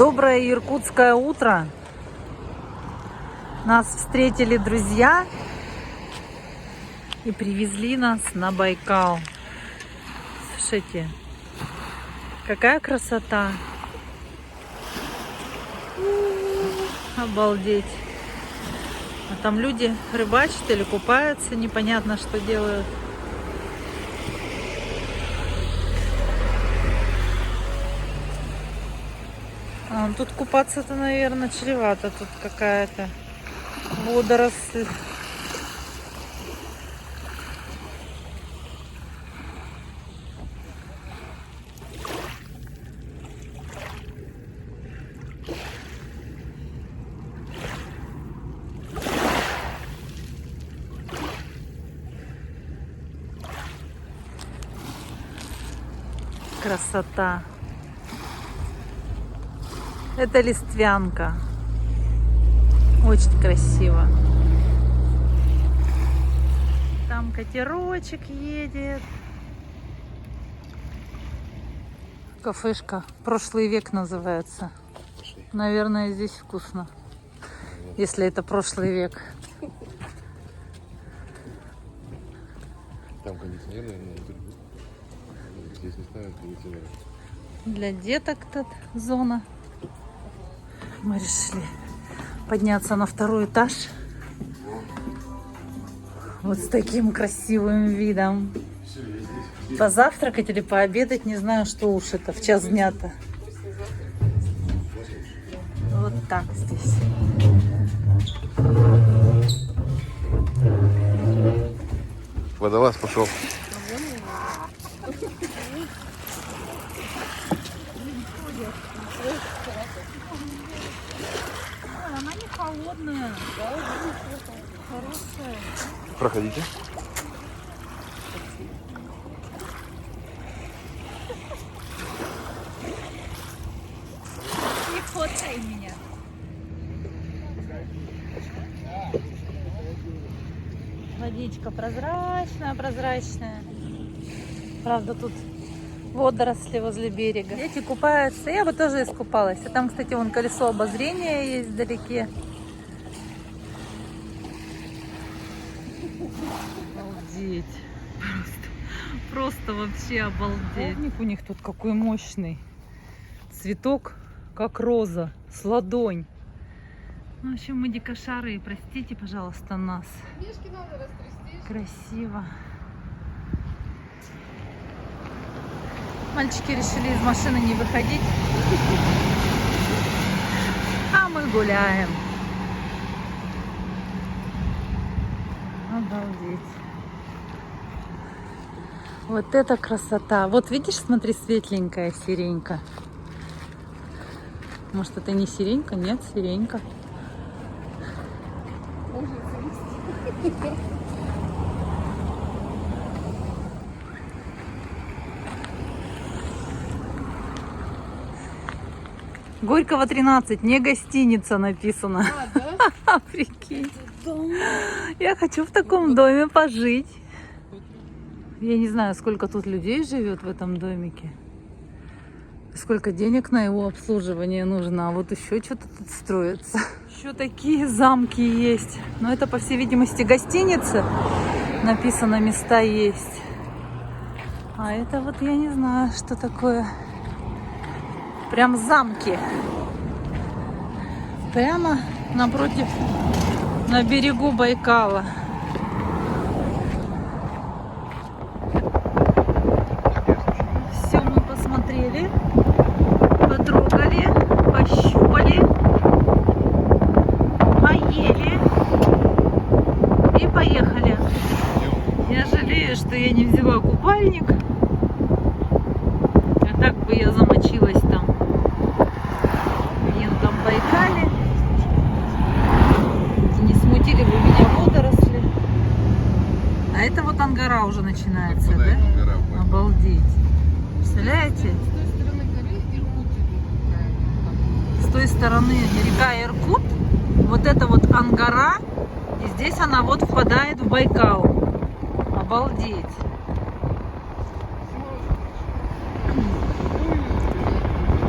Доброе иркутское утро. Нас встретили друзья и привезли нас на Байкал. Слушайте, какая красота. Обалдеть. А там люди рыбачат или купаются, непонятно, что делают. Тут купаться-то, наверное, чревато. Тут какая-то водоросль. Красота. Это Листвянка. Очень красиво. Там катерочек едет. Кафешка «Прошлый век» называется. Наверное, здесь вкусно. Если это прошлый век. Там кондиционер, наверное, здесь не ставят кондиционер. Для деток тут зона. Мы решили подняться на второй этаж. Вот с таким красивым видом. Позавтракать или пообедать, не знаю, что уж это в час дня-то. Вот так здесь. Водолаз пошел. Она не холодная. Хорошая. Проходите. Не фоткай меня. Водичка прозрачная, прозрачная. Правда, тут водоросли возле берега. Дети купаются. Я бы тоже искупалась. А там, кстати, вон колесо обозрения есть вдалеке. Обалдеть. Просто вообще обалдеть. У них тут какой мощный. Цветок, как роза, с ладонь. Ну, в общем, мы дикошары. Простите, пожалуйста, нас. Мишки надо растрясти. Красиво. Мальчики решили из машины не выходить. А мы гуляем. Обалдеть. Вот это красота. Вот видишь, смотри, светленькая сиренька. Может, это не сиренька? Нет, сиренька. Горького 13, не гостиница написано. Да? Прикинь. Я хочу в таком доме пожить. Я не знаю, сколько тут людей живет в этом домике. Сколько денег на его обслуживание нужно. А вот еще что-то тут строится. Еще такие замки есть. Но это, по всей видимости, гостиница. Написано, места есть. А это вот я не знаю, что такое. Прям замки. Прямо напротив, на берегу Байкала. Все мы посмотрели, потрогали, пощупали, поели и поехали. Я жалею, что я не взяла купальник. А так бы я замочилась там. В Байкале. Не смутили бы меня водоросли. А это вот Ангара уже начинается, да? Ангара, Обалдеть. Представляете? С той стороны Иркут. С той стороны река Иркут. Вот это вот Ангара. И здесь она вот впадает в Байкал. Обалдеть.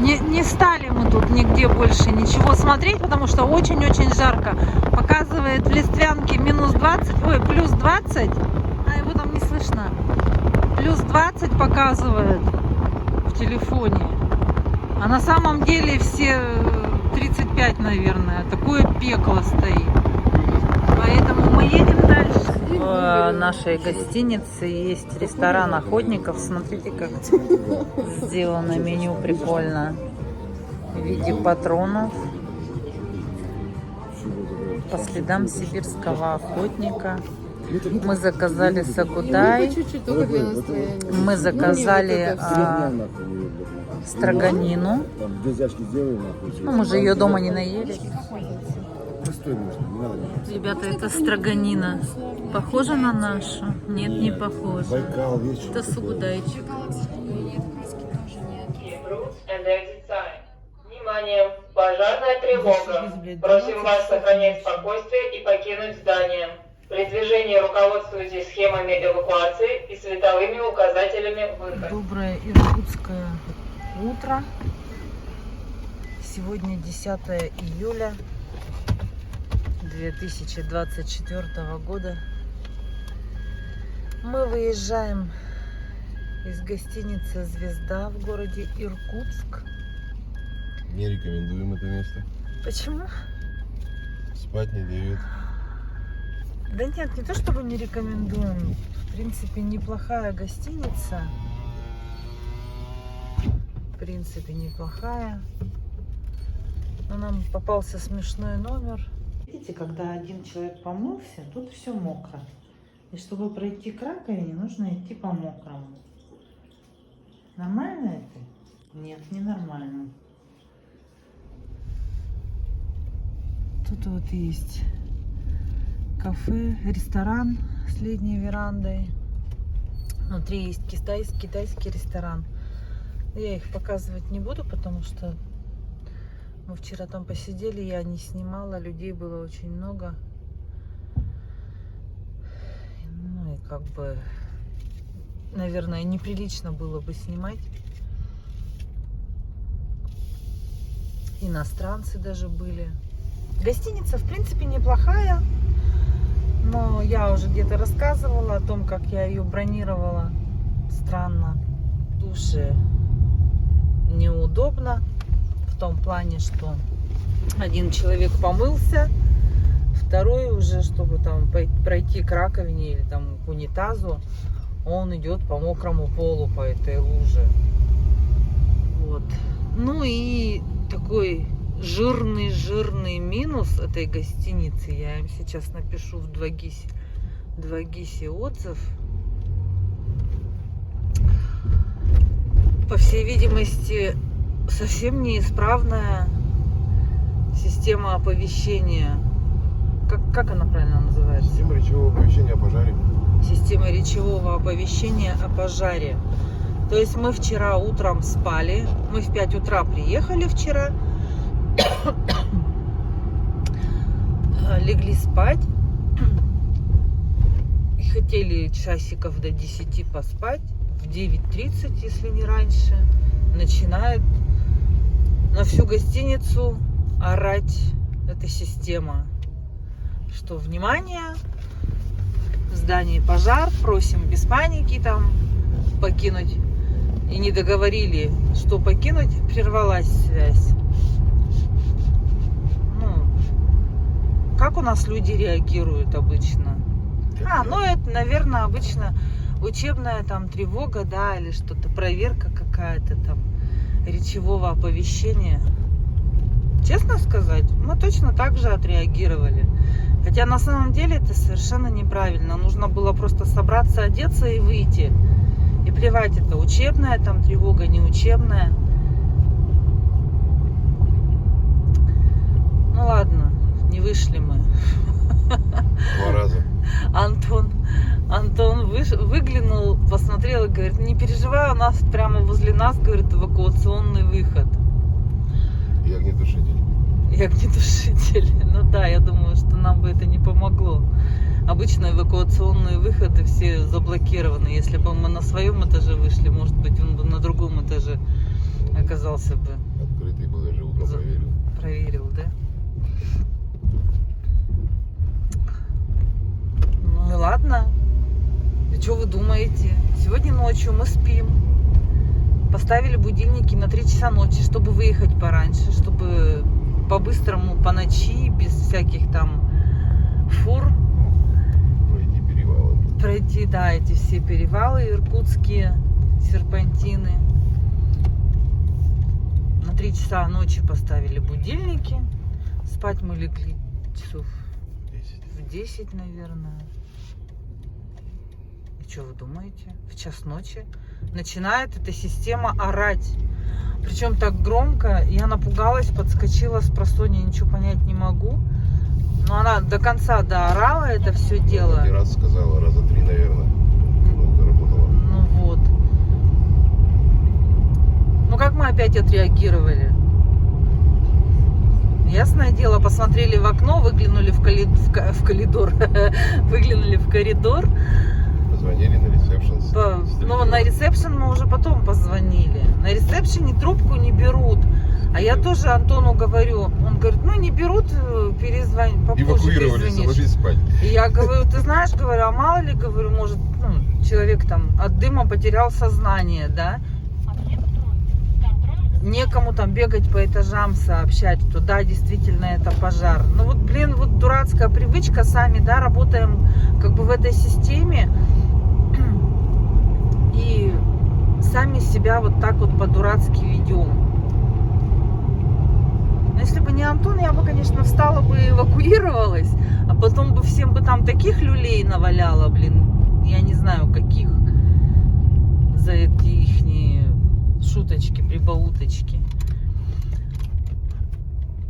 Не стали мы тут нигде больше ничего смотреть, потому что очень-очень жарко. Показывает в Листвянке минус 20, ой, плюс 20, а его там не слышно. Плюс 20 показывает в телефоне. А на самом деле все 35, наверное. Такое пекло стоит. Поэтому мы едем дальше. В нашей гостинице есть ресторан охотников. Смотрите, как сделано меню прикольно. В виде патронов. По следам сибирского охотника. Мы заказали сагутай. По чуть-чуть, только для настроения. Мы заказали строганину. Ну, мы же ее дома не наели. Ребята, это строганина. Похоже на нашу? Нет, не похоже. Это сугудайчик. Внимание! Пожарная тревога. Просим вас сохранять спокойствие и покинуть здание. При движении руководствуйтесь схемами эвакуации и световыми указателями выхода. Доброе иркутское утро. Сегодня 10 июля 2024 года. Мы выезжаем из гостиницы «Звезда» в городе Иркутск. Не рекомендуем это место. Почему? Спать не дают. Да нет, не то чтобы не рекомендуем. В принципе, неплохая гостиница. В принципе, неплохая. Но нам попался смешной номер. Видите, когда один человек помылся, тут все мокро. И чтобы пройти к раковине, нужно идти по мокрому. Нормально это? Нет, не нормально. Тут вот есть кафе, ресторан с летней верандой. Внутри есть китайский ресторан. Я их показывать не буду, потому что мы вчера там посидели, я не снимала, людей было очень много. Ну и как бы, наверное, неприлично было бы снимать. Иностранцы даже были. Гостиница, в принципе, неплохая. Но я уже где-то рассказывала о том, как я ее бронировала. Странно. В душе неудобно. В том плане, что один человек помылся, второй уже, чтобы там пройти к раковине или там к унитазу, он идет по мокрому полу, по этой луже. Вот. Ну и такой жирный минус этой гостиницы. Я им сейчас напишу в 2GIS отзыв. По всей видимости, совсем неисправная система оповещения. Как она правильно называется? Система речевого оповещения о пожаре. Система речевого оповещения о пожаре. То есть мы вчера утром спали. Мы в 5 утра приехали вчера. Легли спать. И хотели часиков до 10 поспать. В 9:30, если не раньше, начинает на всю гостиницу орать эта система, что внимание, в здании пожар, просим без паники там покинуть. И не договорили, что покинуть, прервалась связь. Ну, как у нас люди реагируют обычно? Ну это, наверное, обычно учебная там тревога, да, или что-то, проверка какая-то там речевого оповещения. Честно сказать, мы точно так же отреагировали. Хотя на самом деле это совершенно неправильно. Нужно было просто собраться, одеться и выйти. И плевать, это учебная там тревога, не учебная. Ну ладно, не вышли мы. 2 раза. Антон выглянул, посмотрел и говорит: не переживай, у нас прямо возле нас, говорит, эвакуационный выход. И огнетушитель. И огнетушитель. Ну да, я думаю, что нам бы это не помогло. Обычно эвакуационные выходы все заблокированы. Если бы мы на своем этаже вышли, может быть, он бы на другом этаже оказался бы думаете? Сегодня ночью мы спим. Поставили будильники на 3 часа ночи, чтобы выехать пораньше, чтобы по-быстрому, по ночи, без всяких там фур. Пройти перевалы. Пройти, да, эти все перевалы иркутские, серпантины. На 3 часа ночи поставили будильники. Спать мы легли часов в 10, наверное. И что вы думаете? В час ночи начинает эта система орать. Причем так громко, я напугалась, подскочила с просонья, ничего понять не могу. Но она до конца доорала это все дело. Не раз сказала, раза 3, наверное. Долго работала. Ну вот. Ну как мы опять отреагировали? Ясное дело, посмотрели в окно, выглянули в коридор. Выглянули в коридор. Позвонили на ресепшн. Ну, на ресепшн мы уже потом позвонили. На ресепшене трубку не берут. А я тоже Антону говорю. Он говорит, ну не берут, перезвони, попозже Эвакуировались, перезвонишь. ложись спать. И я говорю, ты знаешь, говорю, а мало ли, говорю, может, ну, человек там от дыма потерял сознание, да? Некому там бегать по этажам, сообщать, что да, действительно это пожар. Ну вот, блин, вот дурацкая привычка, сами, да, работаем как бы в этой системе и сами себя вот так вот по-дурацки ведем. Но если бы не Антон, я бы, конечно, встала бы и эвакуировалась, а потом бы всем бы там таких люлей наваляла, блин, я не знаю каких, за эти ихние шуточки, прибауточки.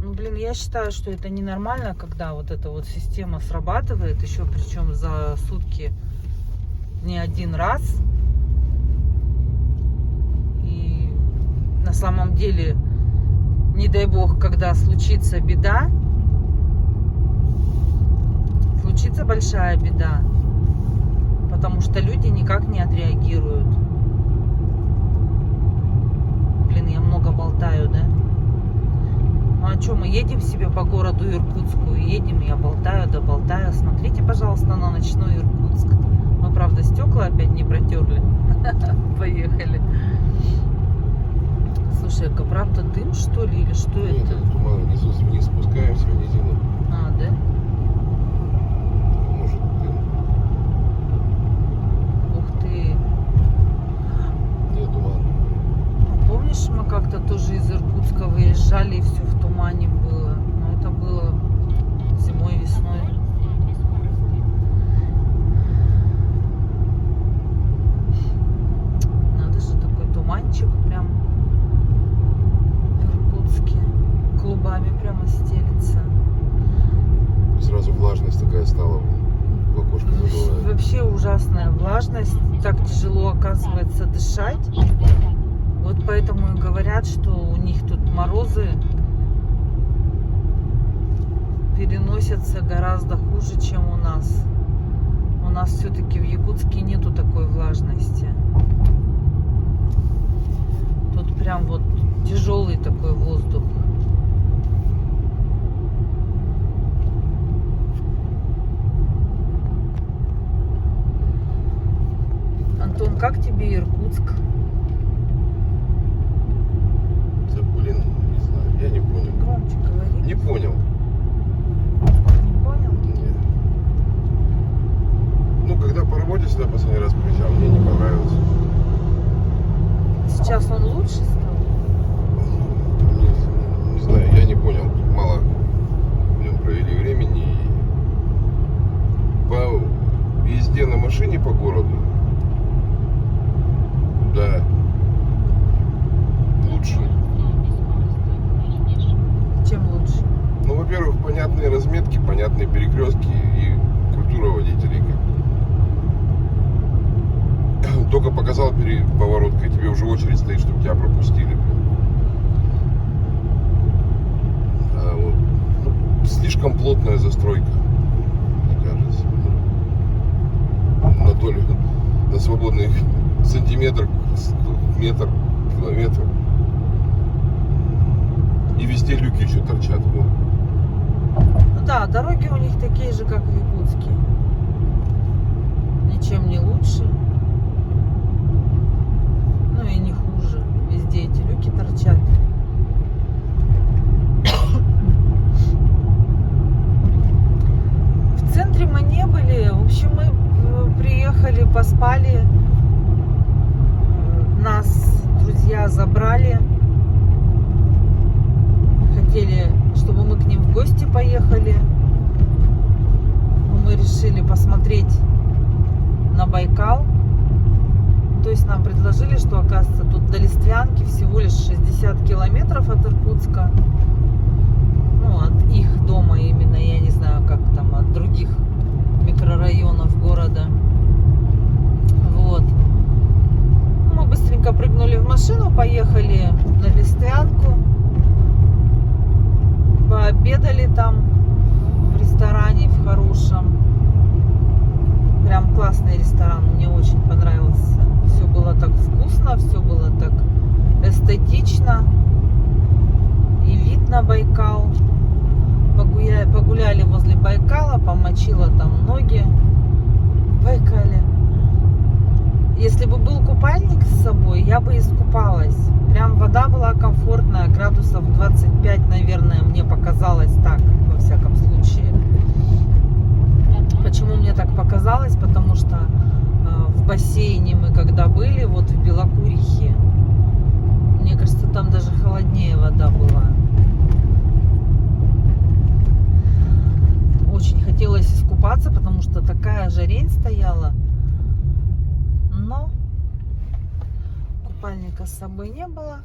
Ну, блин, я считаю, что это ненормально, когда вот эта вот система срабатывает, еще причем за сутки не один раз. И на самом деле, не дай бог, когда случится беда, случится большая беда, потому что люди никак не отреагируют. Блин, я много болтаю, да? Ну а что, мы едем себе по городу Иркутску, едем, я болтаю, да болтаю. Смотрите, пожалуйста, на ночной Иркутск. Мы, правда, стекла опять не протерли. Поехали. Слушай, это правда дым, что ли, или что Нет, это? это туман внизу, вниз спускаемся в низину. А, да? Может, дым. Ух ты. Нет, туман. Помнишь, мы как-то тоже из Иркутска выезжали, и все в тумане было. Но это было зимой, весной. Надо же, такой туманчик прям в Иркутске. Клубами прямо стелится. Сразу влажность такая стала. В окошко задувает. Вообще ужасная влажность. Так тяжело, оказывается, дышать. Вот поэтому и говорят, что у них тут морозы переносятся гораздо хуже, чем у нас. У нас все-таки в Якутске нету такой влажности. Тут прям вот тяжелый такой воздух. Антон, как тебе Иркутск? Да, блин, не знаю, я не понял. Громче говори. Не понял. Не понял? Нет. Ну, когда по работе сюда последний раз приезжал, мне не понравилось. Сейчас он лучше стал? Не знаю, я не понял. Мало в нем провели времени. И по езде на машине по городу, да, лучше. Чем лучше? Ну, во-первых, понятные разметки, понятные перекрестки и культура водителей. Только показал перед повороткой, тебе уже очередь стоит, чтобы тебя пропустили. А вот, ну, слишком плотная застройка, мне кажется. На долю, на свободный сантиметр, метр, километр. И везде люки еще торчат. Вот. Ну да, дороги у них такие же, как в Якутске. Ничем не лучше. и не хуже. Везде эти люки торчат. В центре мы не были. В общем, мы приехали, поспали. Нас друзья забрали. Хотели, чтобы мы к ним в гости поехали. Но мы решили посмотреть на Байкал. То есть нам предложили, что, оказывается, тут до Листвянки всего лишь 60 километров от Иркутска. Ну, от их дома именно, я не знаю, как там, от других микрорайонов города. Вот. Мы быстренько прыгнули в машину, поехали на Листвянку. Пообедали там в ресторане, в хорошем. Прям классный ресторан, мне очень понравился. Все было так вкусно, все было так эстетично. И вид на Байкал. Погуляли возле Байкала, помочила там ноги в Байкале. Если бы был купальник с собой, я бы искупалась. Прям вода была комфортная, градусов 25, наверное, мне показалось так, во всяком случае. Почему мне так показалось? Потому что в бассейне мы когда были, вот в Белокурихе, мне кажется, там даже холоднее вода была. Очень хотелось искупаться, потому что такая жарень стояла. Но купальника с собой не было.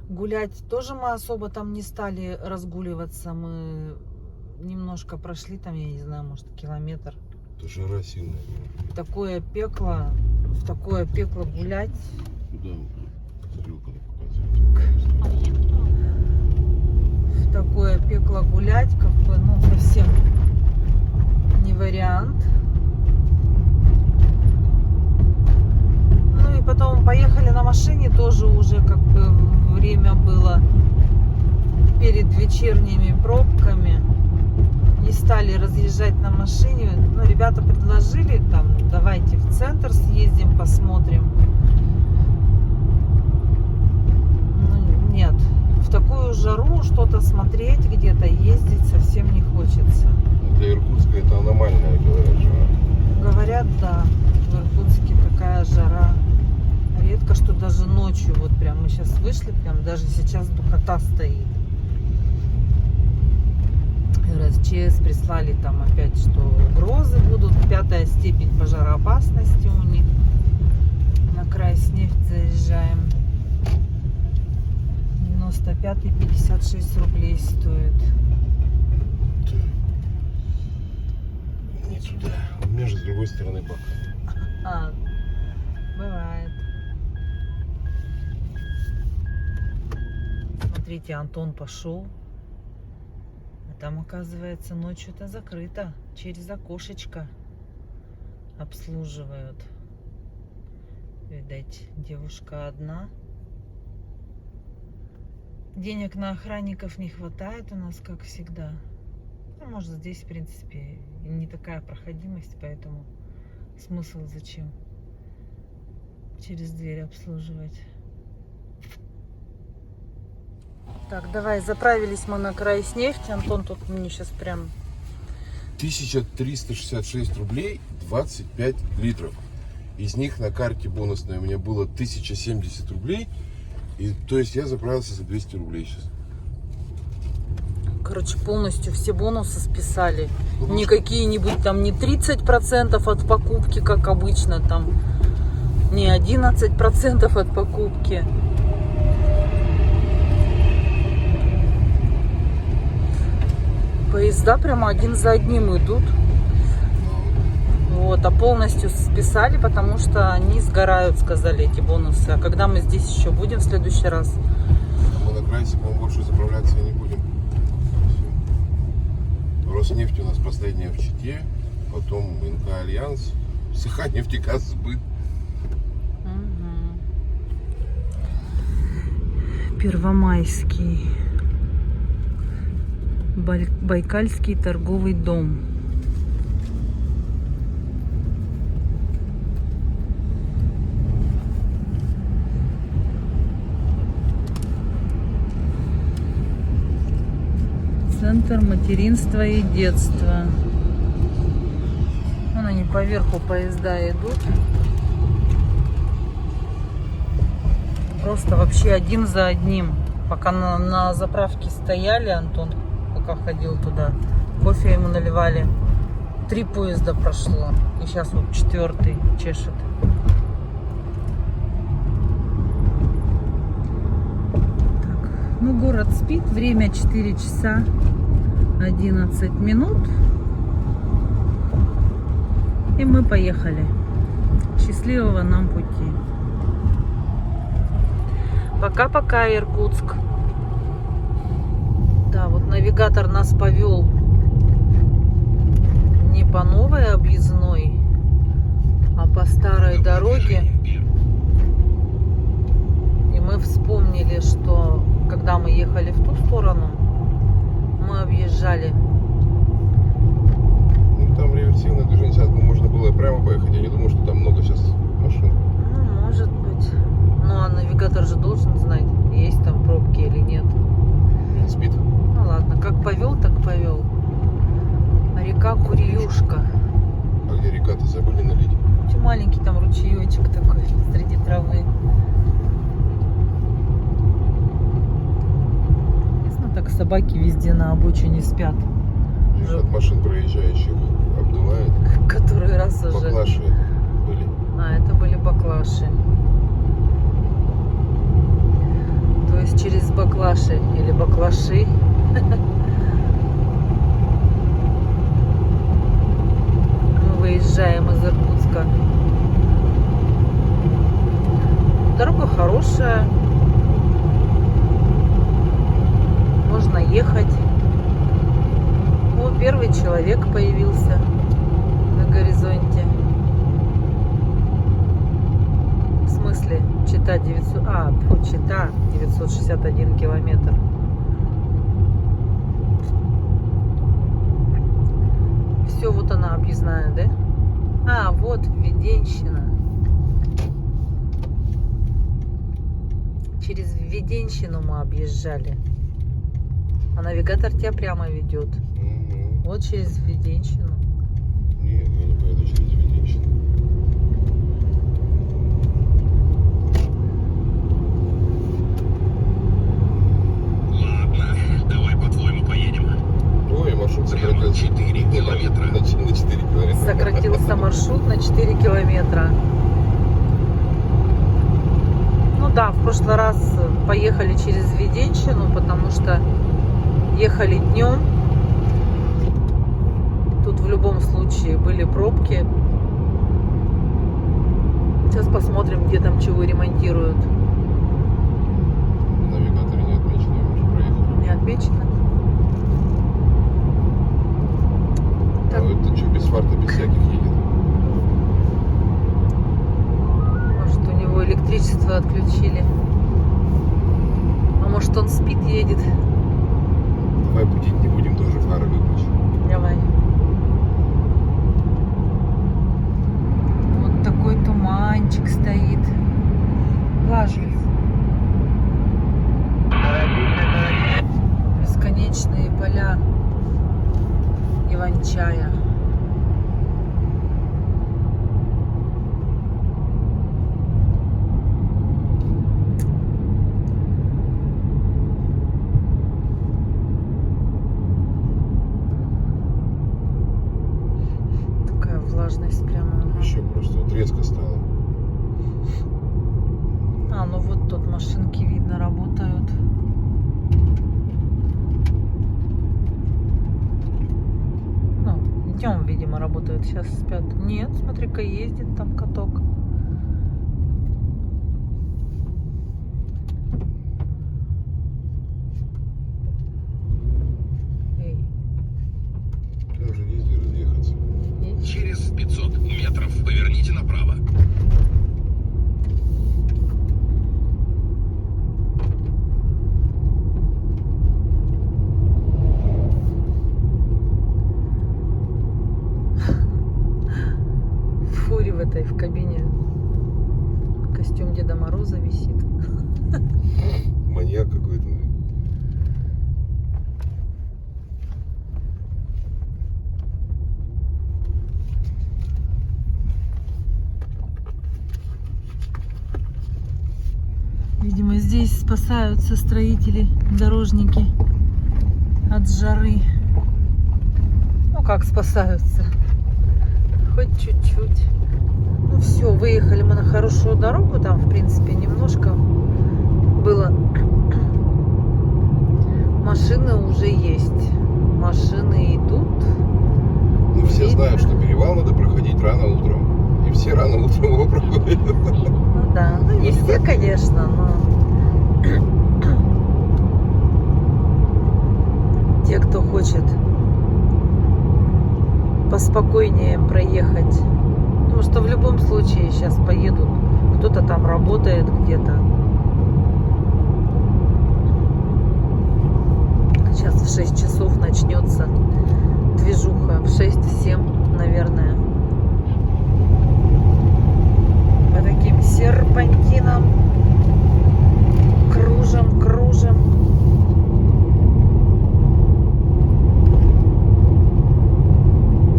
Гулять тоже мы особо там не стали разгуливаться. Мы немножко прошли там, я не знаю, может, километр. Это жара сильная. Такое пекло, в такое пекло гулять. Куда стрелка показывает? В такое пекло гулять, как бы, ну, совсем не вариант. Ну и потом поехали на машине, тоже уже как бы время было перед вечерними пробками. Не стали разъезжать на машине. Ну, ребята предложили там, давайте в центр съездим, посмотрим. Ну, нет, в такую жару что-то смотреть, где-то ездить совсем не хочется. Для Иркутска это аномальная, говорят, жара. Говорят, да, в Иркутске такая жара. Редко, что даже ночью, вот прям мы сейчас вышли, прям даже сейчас духота стоит. РСЧС прислали там опять, что угрозы будут, 5-я степень пожароопасности у них. На Крайснефть заезжаем. 95-й 56 рублей стоит. Не сюда. У меня же с другой стороны бак. А, бывает. Смотрите, Антон пошел. А там, оказывается, ночью это закрыто. Через окошечко обслуживают. Видать, девушка одна. Денег на охранников не хватает у нас, как всегда. Ну, может, здесь, в принципе, и не такая проходимость, поэтому смысл зачем через дверь обслуживать. Так, давай, заправились мы на Крайснефть. Антон тут мне сейчас прям... 1366 рублей 25 литров. Из них на карте бонусной у меня было 1070 рублей. И, то есть я заправился за 200 рублей сейчас. Короче, полностью все бонусы списали. Не какие-нибудь там не 30% от покупки, как обычно, там не 11% от покупки. Поезда прямо один за одним идут. Вот, а полностью списали, потому что они сгорают, сказали, эти бонусы. А когда мы здесь еще будем в следующий раз? Мы на Крайсе, по-моему, больше заправляться не будем. Роснефть у нас последняя в Чите, потом НК Альянс, Саханефтегаз, Сбыт. Первомайский. Байкальский торговый дом. Центр материнства и детства. Вон они поверху поезда идут. Просто вообще один за одним. Пока на заправке стояли, Антон пока ходил туда, кофе ему наливали. 3 поезда прошло. И сейчас вот 4-й чешет. Так, ну город спит. Время 4 часа 11 минут. И мы поехали. Счастливого нам пути. Пока-пока, Иркутск. Да, вот навигатор нас повел не по новой объездной, а по старой дороге. И мы вспомнили, что когда мы ехали в ту сторону, мы объезжали. Ну, там реверсивное движение, сейчас бы можно было прямо поехать. Я не думаю, что там много сейчас машин. Ну, может быть. Ну, а навигатор же должен знать, есть там пробки или нет. Не спит. Ну ладно, как повел, так повел. Река Курьюшка. А где река-то забыли налить? Очень маленький там ручеечек такой среди травы. Ясно, так собаки везде на обочине спят. Их от машин проезжающих обдувает. Который раз уже. Баклаши были. А, это были баклаши. То есть через баклаши или баклаши. Мы выезжаем из Иркутска. Дорога хорошая. Можно ехать. О, первый человек появился на горизонте. В смысле, Чита 900... Чита 961 километр. Все, вот она объездная, да? А, вот Введенщина. Через Введенщину мы объезжали. А навигатор тебя прямо ведет. Угу. Вот через Введенщину. Нет, я не поеду через Введенщину. Ой, маршрут сократился. 4 километра. На 4 километра. Сократился маршрут на 4 километра. Ну да, в прошлый раз поехали через Введенщину, потому что ехали днем. Тут в любом случае были пробки. Сейчас посмотрим, где там чего ремонтируют. В навигаторе не отмечено, мы уже проехали. Не отмечено? А это что, без фарта, без всяких едет? Может, у него электричество отключили. А может, он спит, едет. Давай будить не будем, тоже фары выключим. Давай. Вот такой туманчик стоит. Влажный. Бесконечные поля иван-чая. Такая влажность прямо. Еще просто вот резко стало. А, ну вот тут машинки, видно, работают. Ну, днем, видимо, работают. Сейчас спят. Нет, смотри-ка, ездит там каток. Эй, Тоже езди разъехаться. есть? Через 500 метров поверните направо. В фуре в этой, в кабине. Костюм Деда Мороза висит. Маньяк какой-то. Видимо, здесь спасаются строители, дорожники от жары. Ну, как спасаются? Хоть чуть-чуть. Ну все, выехали мы на хорошую дорогу. Там, в принципе, немножко было. Машины уже есть. Машины идут. Ну, все Видно. знают, что перевал надо проходить рано утром. И все рано утром его проходят. Ну да, ну не все, конечно, но те, кто хочет поспокойнее проехать. Потому что в любом случае сейчас поедут. Кто-то там работает где-то. Сейчас в 6 часов начнется движуха. В 6-7, наверное. По таким серпантинам кружим, кружим.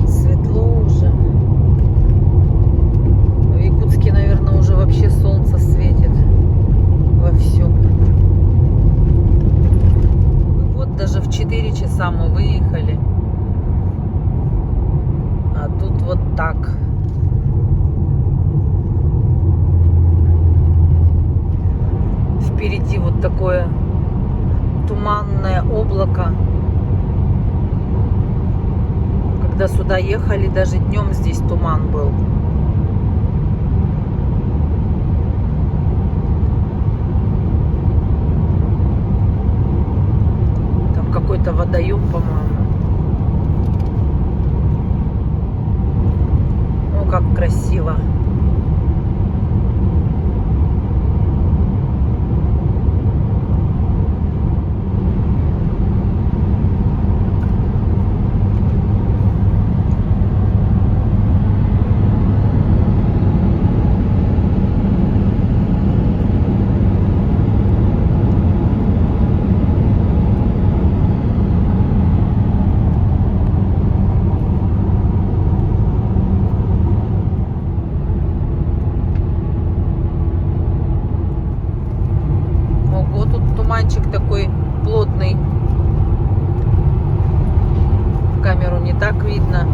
Светло уже. В Якутске, наверное, уже вообще солнце светит во всем. Ну вот, даже в 4 часа мы выехали. А тут вот так. Впереди вот такое туманное облако. Когда сюда ехали, даже днем здесь туман был. Там какой-то водоем, по-моему. О, как красиво. Туманчик такой плотный. В камеру не так видно.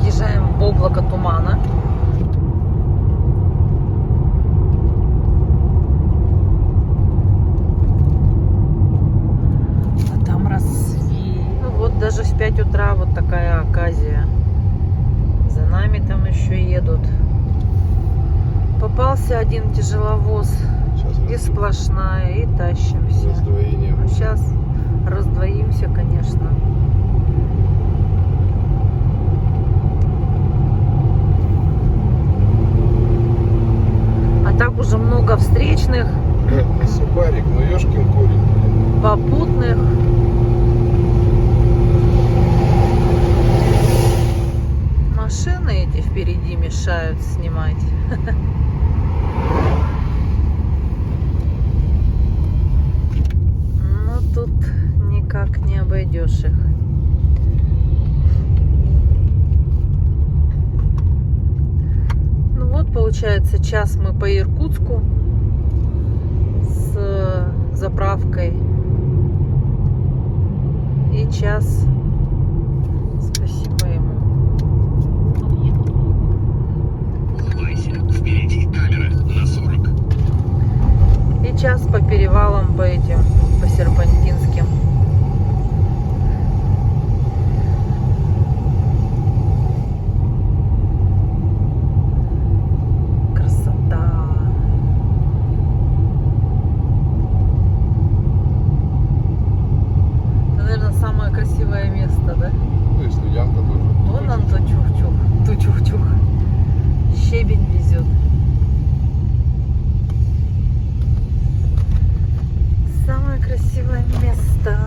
Въезжаем в облако тумана. Даже в 5 утра вот такая оказия. За нами там еще едут. Попался один тяжеловоз. И сплошная, и тащимся. Раздвоение. Ну, сейчас раздвоимся, конечно. А так уже много встречных. Да, субарик, ну ёшкин корень. Попутных. Машины эти впереди мешают снимать. Но тут никак не обойдешь их. Ну вот, получается, час мы по Иркутску с заправкой. И час. Спасибо ему. Впереди камера на 40. И час по перевалам, по этим, по серпантинским. Красота. Это, наверное, самое красивое место, да? Ну, если ямка тоже. Вон он то чух-чух, то чух-чух. Щебень везет. Самое красивое место.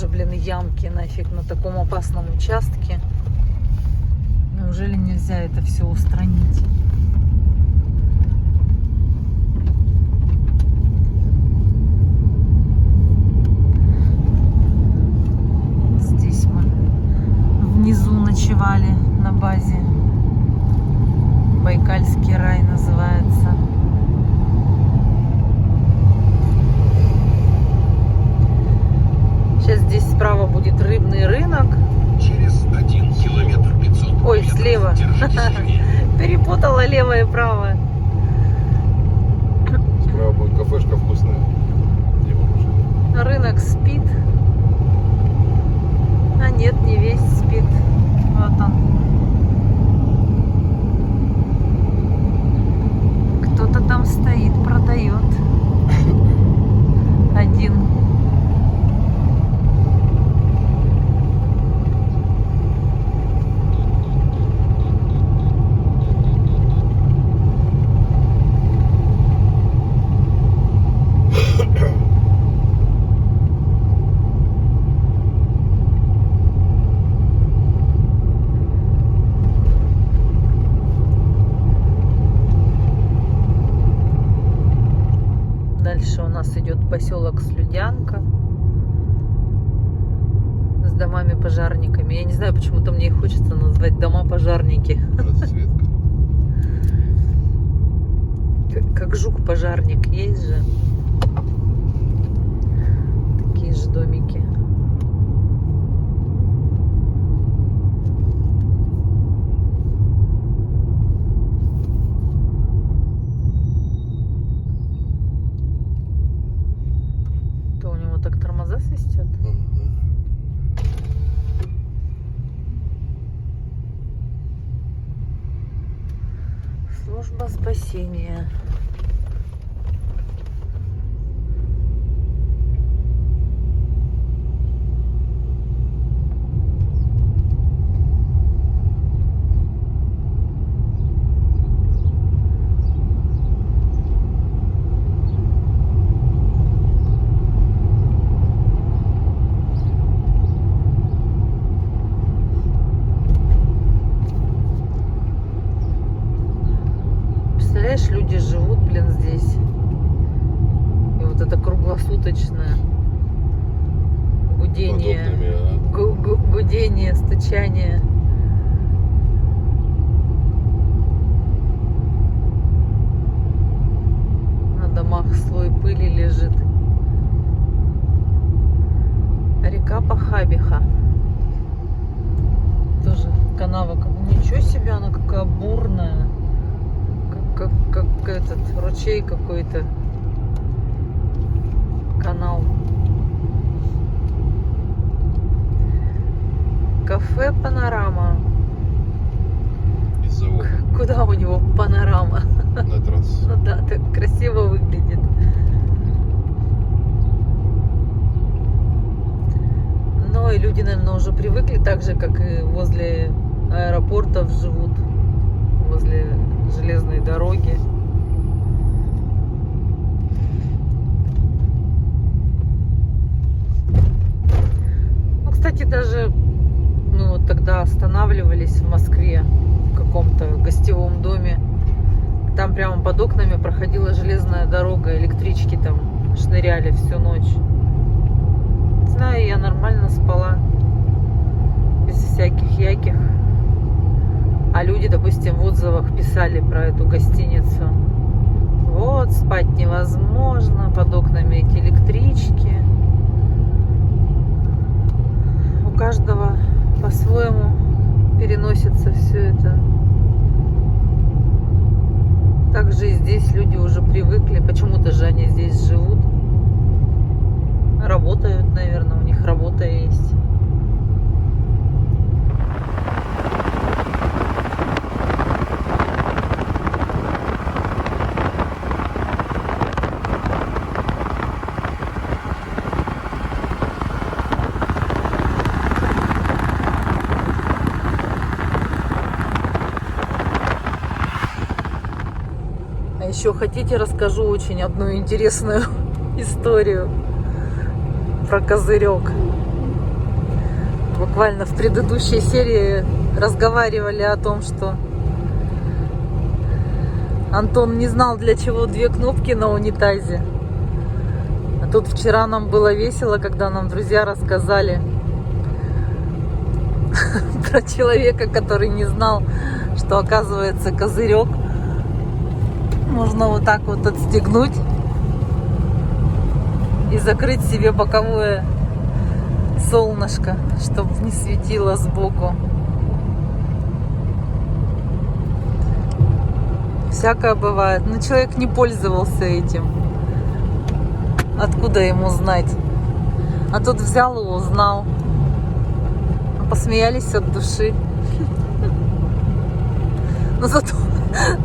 тоже, блин, ямки нафиг на таком опасном участке. Неужели нельзя это все устранить? Здесь мы внизу ночевали на базе. Байкальский рай называется. Сейчас здесь справа будет рыбный рынок. Через 1 километр 500 Ой, метров слева. держитесь левее. Перепутала левое и правое. Справа будет кафешка вкусная. Где мы уже? Рынок спит. А нет, не весь спит. Вот он. Кто-то там стоит, продает. Один. Дальше у нас идет поселок Слюдянка с домами-пожарниками. Я не знаю, почему-то мне их хочется назвать дома-пожарники. Расцветка. Как жук-пожарник, есть же. Такие же домики. То у него так тормоза свистят. Служба спасения. Представляешь, люди живут, блин, здесь. И вот это круглосуточное гудение, Подобными, гудение, стучание. На домах слой пыли лежит. Река Пахабиха. Тоже канава. Ничего себе, она какая бурная. Как этот ручей какой-то. Канал. Кафе Панорама. Из завода Куда у него панорама? на трассу. Ну да, так красиво выглядит. Но и люди, наверное, уже привыкли так же, как и возле аэропортов живут, возле железной дороги. Ну, кстати, даже мы вот тогда останавливались в Москве в каком-то гостевом доме. Там прямо под окнами проходила железная дорога, электрички там шныряли всю ночь. Не знаю, я нормально спала, без всяких яких. А люди, допустим, в отзывах писали про эту гостиницу. Вот, спать невозможно, под окнами эти электрички. У каждого по-своему переносится все это. Также и здесь люди уже привыкли. Почему-то же они здесь живут. Работают, наверное, у них работа есть. А еще хотите, расскажу очень одну интересную историю про козырек. Буквально в предыдущей серии разговаривали о том, что Антон не знал, для чего 2 кнопки на унитазе. А тут вчера нам было весело, когда нам друзья рассказали про человека, который не знал, что, оказывается, козырек можно вот так вот отстегнуть и закрыть себе боковое солнышко, чтобы не светило сбоку. Всякое бывает. Но человек не пользовался этим. Откуда ему знать? А тут взял и узнал. Посмеялись от души.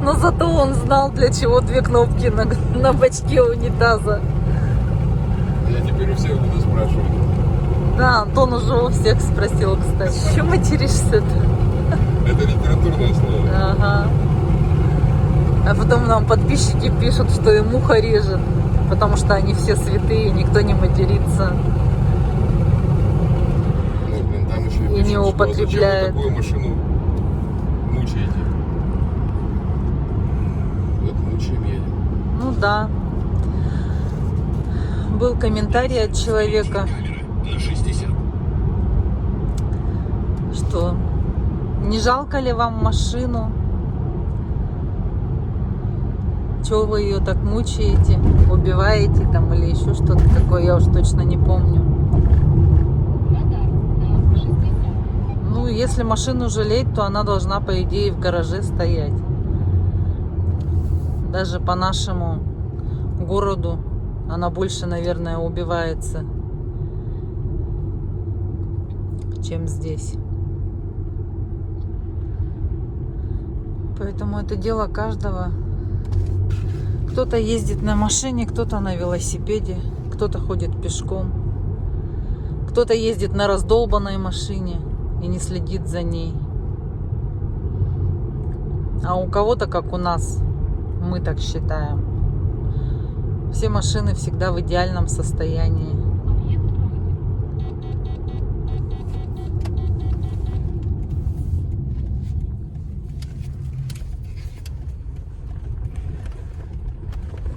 Но зато он знал, для чего 2 кнопки на бачке унитаза. Я теперь у всех буду спрашивать. Да, Антон уже у всех спросил, кстати. Чем материшься-то? Это литературное слово. Ага. А потом нам подписчики пишут, что и муха режет, потому что они все святые, никто не матерится. Ну, блин, там еще И не пишут, что употребляет. зачем вы такую машину мучаете? Вот мучаем едем. Ну да. Был комментарий от человека, Камера на 60. что не жалко ли вам машину? Чего вы ее так мучаете, убиваете там или еще что-то такое, я уж точно не помню. Ну, если машину жалеть, то она должна, по идее, в гараже стоять. Даже по нашему городу она больше, наверное, убивается, чем здесь. Поэтому это дело каждого. Кто-то ездит на машине, кто-то на велосипеде, кто-то ходит пешком, кто-то ездит на раздолбанной машине и не следит за ней. А у кого-то, как у нас, мы так считаем, все машины всегда в идеальном состоянии.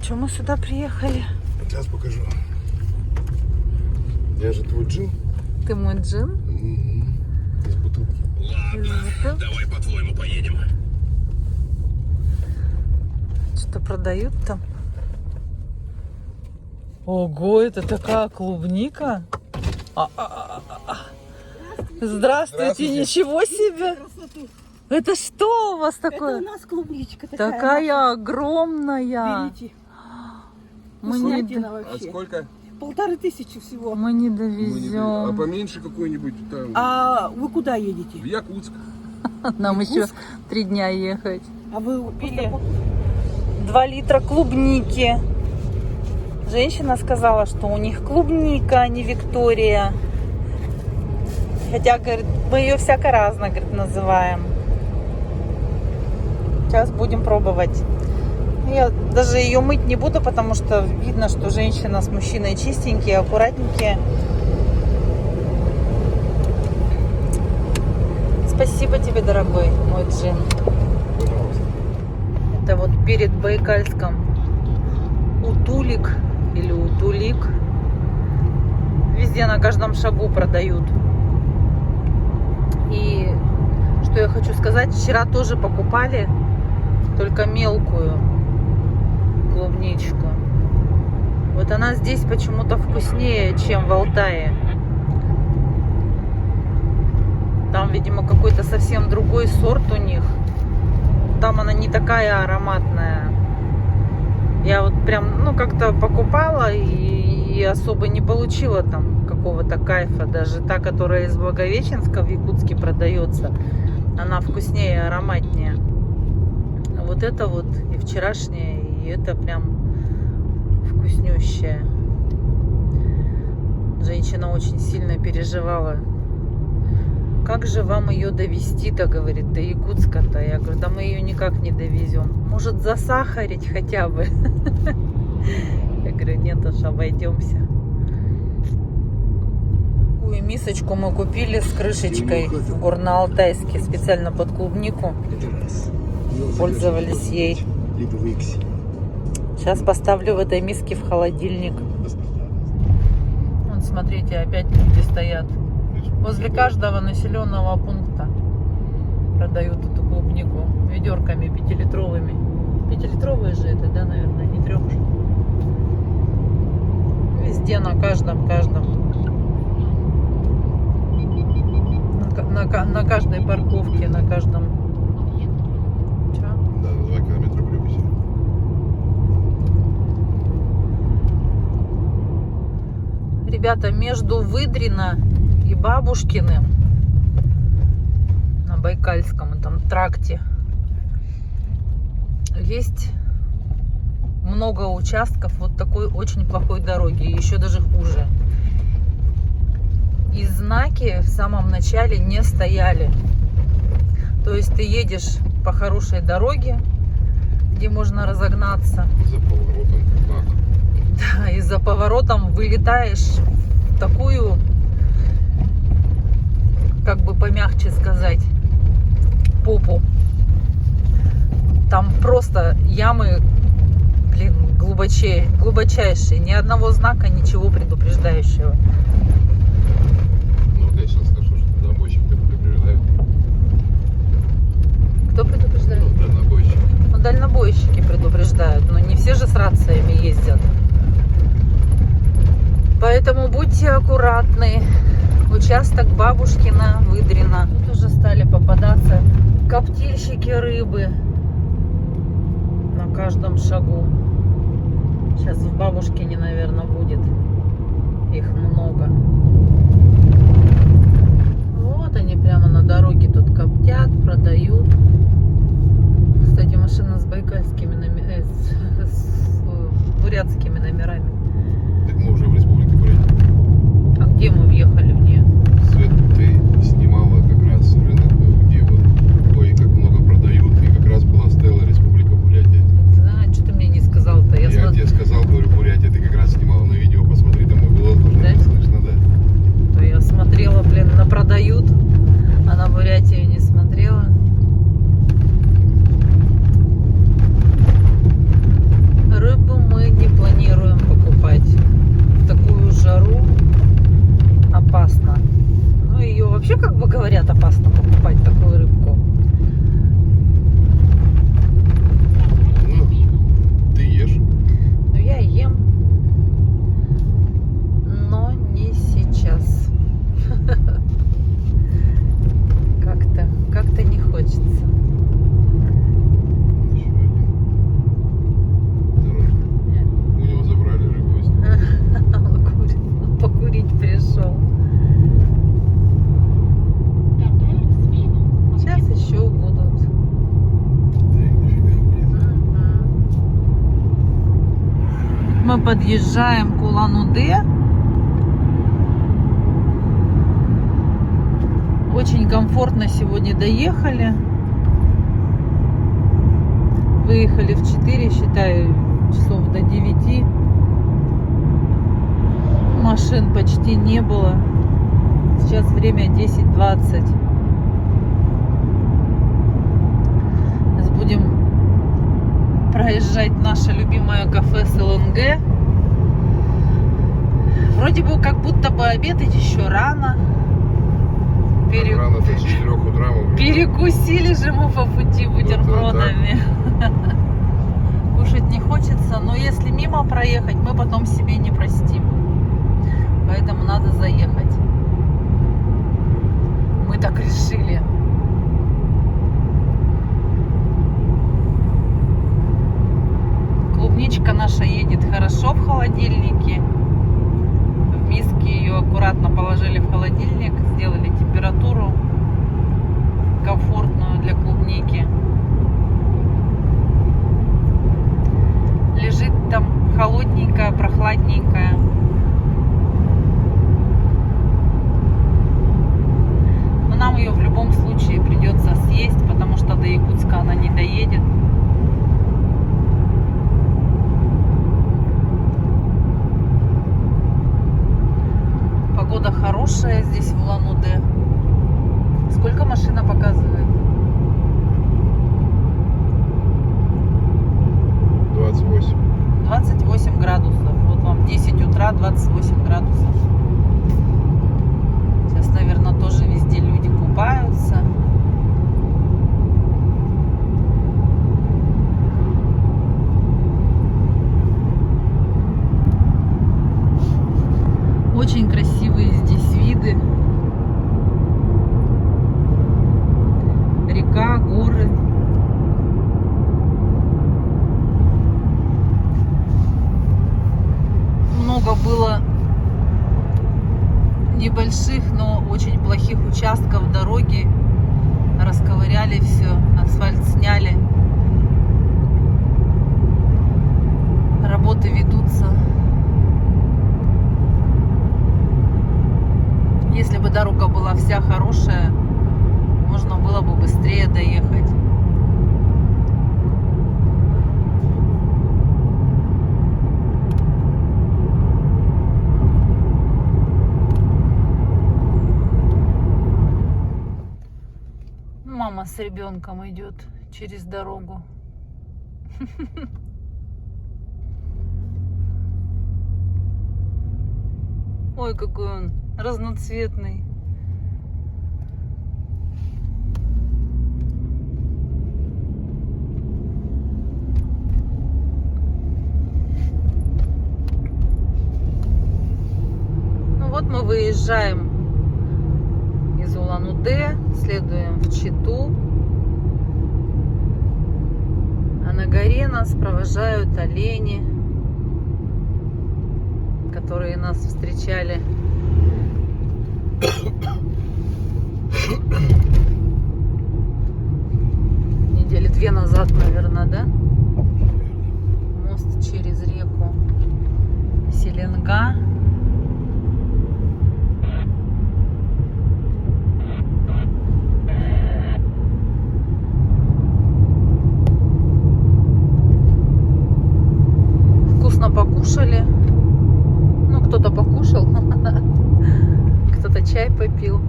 Чего мы сюда приехали? Сейчас покажу. Я же твой джин. Ты мой джин? Из бутылки. Ладно, давай по-твоему поедем. Что-то продают там. Ого, это такая клубника. Здравствуйте, ничего себе. Это что у вас такое? Это у нас клубничка такая. Такая огромная. Берите. Мы не, Вкуснятина А вообще. сколько? 1500 всего. мы не А довезем. поменьше какой-нибудь там. А вы куда едете? В Якутск. Нам еще 3 дня ехать. А вы Купили 2 литра клубники. Женщина сказала, что у них клубника, а не Виктория. Хотя, говорит, мы ее всяко-разно, говорит, называем. Сейчас будем пробовать. Я даже ее мыть не буду, потому что видно, что женщина с мужчиной чистенькие, аккуратненькие. Спасибо тебе, дорогой мой джин. Пожалуйста. Это вот перед Байкальском Утулик или Утулик. Везде на каждом шагу продают. И что я хочу сказать, вчера тоже покупали, только мелкую клубничку. Вот она здесь почему-то вкуснее, чем в Алтае. Там, видимо, какой-то совсем другой сорт у них. Там она не такая ароматная. Я вот прям, ну, как-то покупала и особо не получила там какого-то кайфа. Даже та, которая из Благовещенска в Якутске продается, она вкуснее и ароматнее. А вот это вот и вчерашняя, и это прям вкуснющая. Женщина очень сильно переживала. Как же вам ее довести-то, говорит, до Якутска-то? Я говорю, да мы ее никак не довезем. Может, засахарить хотя бы? Я говорю, нет уж, обойдемся. Такую мисочку мы купили с крышечкой в Горно-Алтайске, специально под клубнику. Пользовались ей. Сейчас поставлю в этой миске в холодильник. Вот смотрите, опять люди стоят. Возле каждого населенного пункта продают эту клубнику ведерками 5-литровыми. 5-литровые же это, да, наверное, не 3. Везде, на каждом. На каждой парковке, на каждом. Чё? Да, на 2 километра превысили. Ребята, между Выдрино и Бабушкиным на Байкальском этом тракте есть много участков вот такой очень плохой дороги, еще даже хуже. И знаки в самом начале не стояли. То есть ты едешь по хорошей дороге, где можно разогнаться. За поворотом как? Да, и за поворотом вылетаешь в такую, как бы помягче сказать, попу. Там просто ямы, блин, глубочайшие. Ни одного знака, ничего предупреждающего. Ну, я сейчас скажу, что дальнобойщик-то предупреждает. Кто предупреждает? Ну, дальнобойщик. Ну, дальнобойщики предупреждают, но не все же с рациями ездят. Поэтому будьте аккуратны. Участок Бабушкина, Выдрино. Тут уже стали попадаться коптильщики рыбы на каждом шагу. Сейчас в Бабушкине, наверное, будет их много. Вот они прямо на дороге тут коптят, продают. Кстати, машина с байкальскими номерами, с бурятскими номерами. Так мы уже в республике Бурятия. А где мы въехали в нее? Свет, ты снимала как раз рынок, где вот ой, как много продают, и как раз была стела Республика Бурятия. Да, что ты мне не сказал-то? Я тебе сказал, говорю, Бурятия, ты как раз снимала на видео, посмотри, там мой голос должен Да? быть слышно, да. То я смотрела, блин, на продают, а на Бурятию не смотрела. Рыбу мы не планируем покупать. В такую жару опасно. Ну, ее вообще, как бы говорят, опасно покупать такую рыбку. Ну, ты ешь. Ну, я ем. Но не сейчас. Как-то не хочется. Еще один. Дорожка. Нет. У него забрали рыбу. Он курит. Он покурить пришел. Сейчас еще будут. Да их нифига будет. Мы подъезжаем к Улан-Удэ. Очень комфортно сегодня доехали. Выехали в 4, считаю, часов до 9. Машин почти не было. Сейчас время 10:20. Сейчас будем проезжать наше любимое кафе с ЛНГ. Вроде бы как будто бы обедать еще рано. Рано до 4 утра мы Перекусили же мы по пути бутербродами. Кушать не хочется, но если мимо проехать, мы потом себе не простим. Поэтому надо заехать. Мы так решили. Клубничка наша едет хорошо в холодильнике. В миске ее аккуратно положили в холодильник, сделали температуру комфортную для клубники. Лежит там холодненькая, прохладненькая. Но нам ее в любом случае придется съесть, потому что до Якутска она не доедет. Погода хорошая. хорошая здесь в Улан-Удэ. Сколько машина показывает? 28. 28 градусов. Вот вам 10 утра, 28 градусов. Сейчас, наверное, тоже везде люди купаются. Очень красивые здесь виды. Река, горы. Много было небольших, но очень плохих участков дороги. Расковыряли все, асфальт сняли. Работы ведутся. Если бы дорога была вся хорошая, можно было бы быстрее доехать. Мама с ребенком идет через дорогу. Ой, какой он разноцветный. Ну вот мы выезжаем из Улан-Удэ, следуем в Читу. А на горе нас провожают олени, которые нас встречали. Недели 2 назад, наверное, да? Мост через реку Селенга. Вкусно покушали. Ну, кто-то покушал, кто-то чай попил.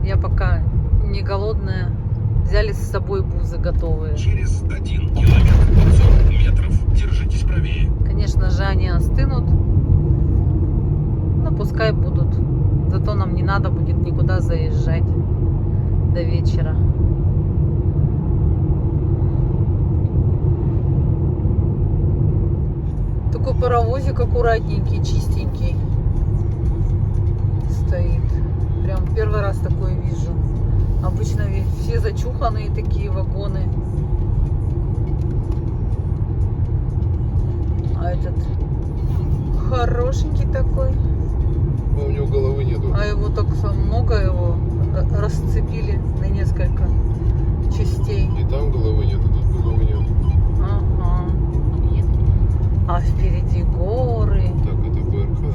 Я пока не голодная. Взяли с собой бузы готовые. Через 1 километр 40 метров держитесь правее. Конечно же, они остынут. Но пускай будут. Зато нам не надо будет никуда заезжать до вечера. Такой паровозик аккуратненький, чистенький стоит. Прям первый раз такое вижу. Обычно ведь все зачуханные такие вагоны. А этот хорошенький такой. Ну, у него головы нету. А его так много, его расцепили на несколько частей. И там головы нету, тут головы нету. Ага. А впереди горы. Так, это БРК.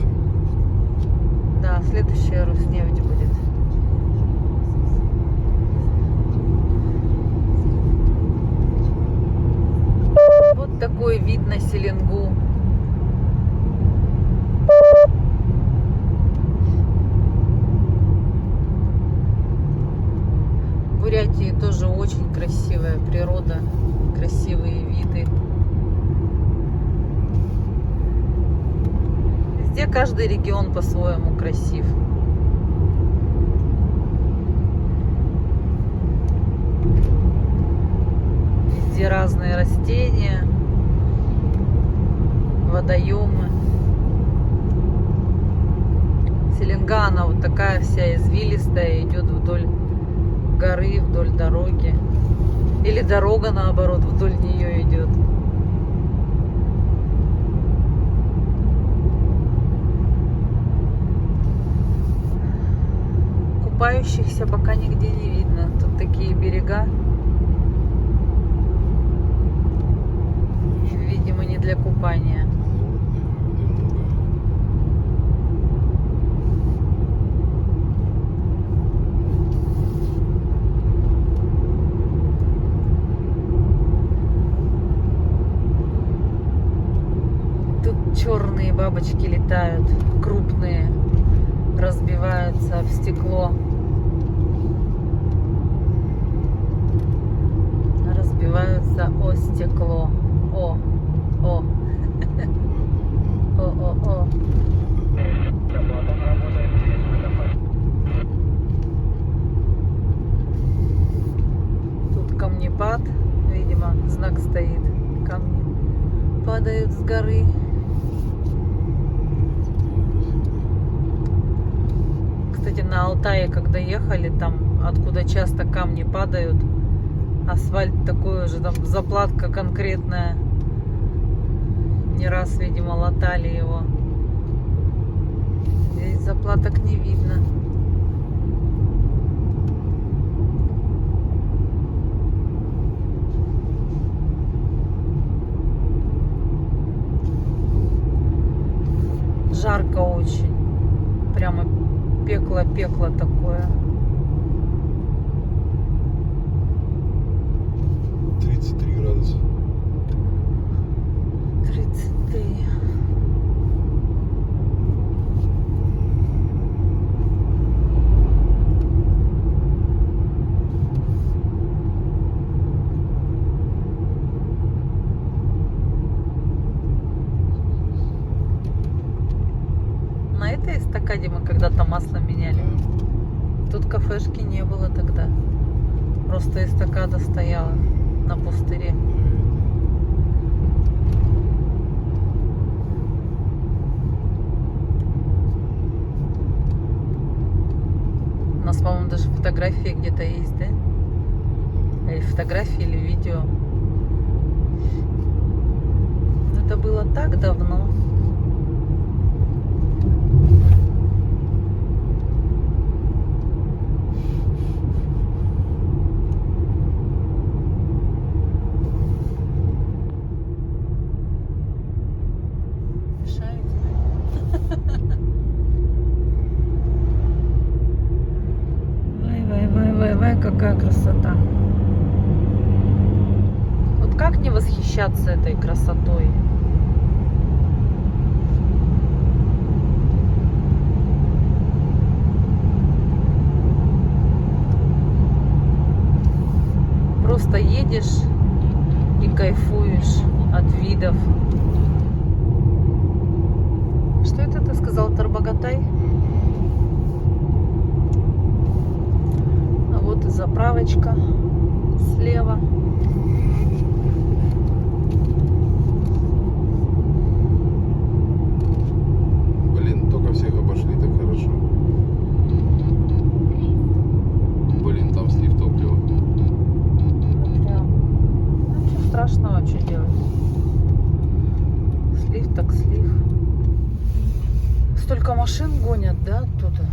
Да, следующая Роснефть будет. Вот такой вид на Селенгу. В Бурятии тоже очень красивая природа, красивые виды. Везде каждый регион по-своему красив. Везде разные растения, водоемы. Селенга, она вот такая вся извилистая, идет вдоль горы, вдоль дороги. Или дорога, наоборот, вдоль нее идет. Купающихся пока нигде не видно. Тут такие берега. Видимо, не для купания. Тут черные бабочки летают, крупные, разбиваются об стекло. Разбиваются о стекло. О. О. Тут камнепад, видимо, знак стоит. Камни падают с горы. Кстати, на Алтае, когда ехали, там, откуда часто камни падают, асфальт такой уже, там заплатка конкретная. Не раз, видимо, латали его. Здесь заплаток не видно. Жарко очень. Прямо пекло такое. 33 градуса. 33. На этой эстакаде мы когда-то масло меняли. Тут кафешки не было тогда. Просто эстакада стояла на пустыре. У нас, по-моему, даже фотографии где-то есть, да? Или фотографии, или видео. Но это было так давно. Ой, какая красота. Вот как не восхищаться этой красотой? Просто едешь и кайфуешь от видов. Что это ты сказал, Тарбагатай? Вот и заправочка слева. Блин, только всех обошли, так хорошо. Блин, там слив топлива. Прям. Ну, ничего страшного, что делать. Слив так слив. Столько машин гонят, да, оттуда?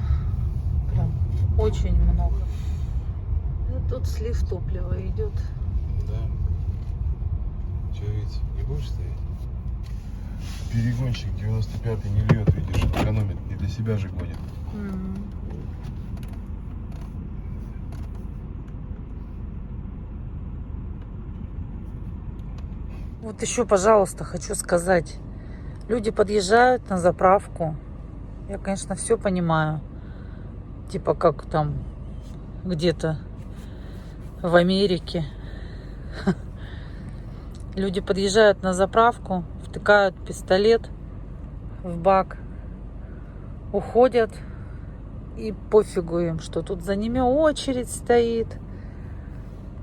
Прям очень много. Тут слив топлива идет. Да. Че, ведь не будешь стоять? Перегонщик 95-й не льет, видишь, экономит. И для себя же гонит. Вот еще, пожалуйста, хочу сказать. Люди подъезжают на заправку. Я, конечно, все понимаю. Типа как там где-то в Америке. Люди подъезжают на заправку, втыкают пистолет в бак, уходят, и пофигу им, что тут за ними очередь стоит.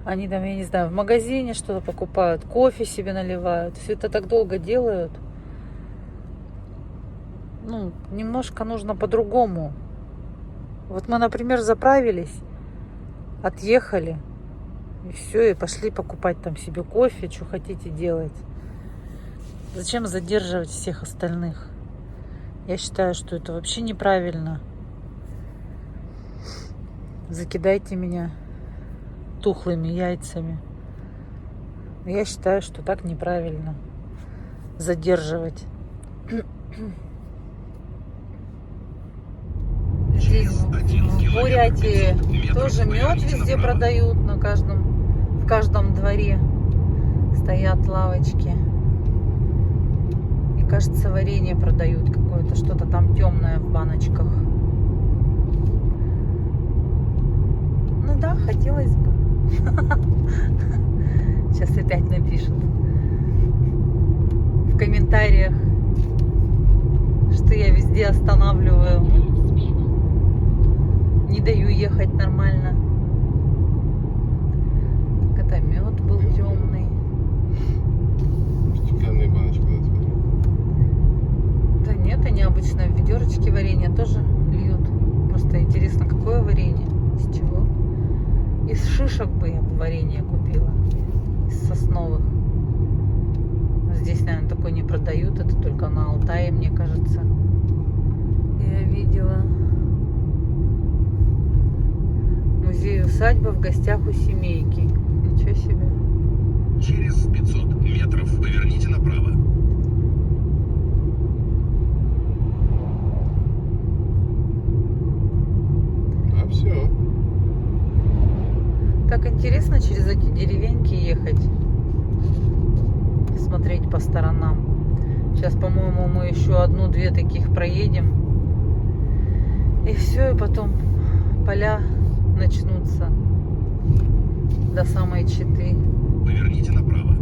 Они там, я не знаю, в магазине что-то покупают, кофе себе наливают. Все это так долго делают. Ну, немножко нужно по-другому. Вот мы, например, заправились, отъехали, и все, и пошли покупать там себе кофе, что хотите делать. Зачем задерживать всех остальных? Я считаю, что это вообще неправильно. Закидайте меня тухлыми яйцами. Я считаю, что так неправильно задерживать. Здесь в Бурятии тоже мед везде продают, в каждом дворе стоят лавочки. И кажется, варенье продают какое-то, что-то там темное в баночках. Ну да, хотелось бы. Сейчас опять напишут в комментариях, что я везде останавливаю, не даю ехать нормально. Это мед был темный. Стеклянные баночки, да, смотри. Да нет, они обычно в ведерочке варенье тоже льют. Просто интересно, какое варенье, из чего. Из шишек бы я бы варенье купила, из сосновых. Здесь, наверное, такое не продают, это только на Алтае, мне кажется. Я видела. Музей-усадьба в гостях у семейки. Ничего себе. Через 500 метров поверните направо. А все. Так интересно через эти деревеньки ехать. Смотреть по сторонам. Сейчас, по-моему, мы еще одну-две таких проедем. И все, и потом поля начнутся до самой Читы. Поверните направо.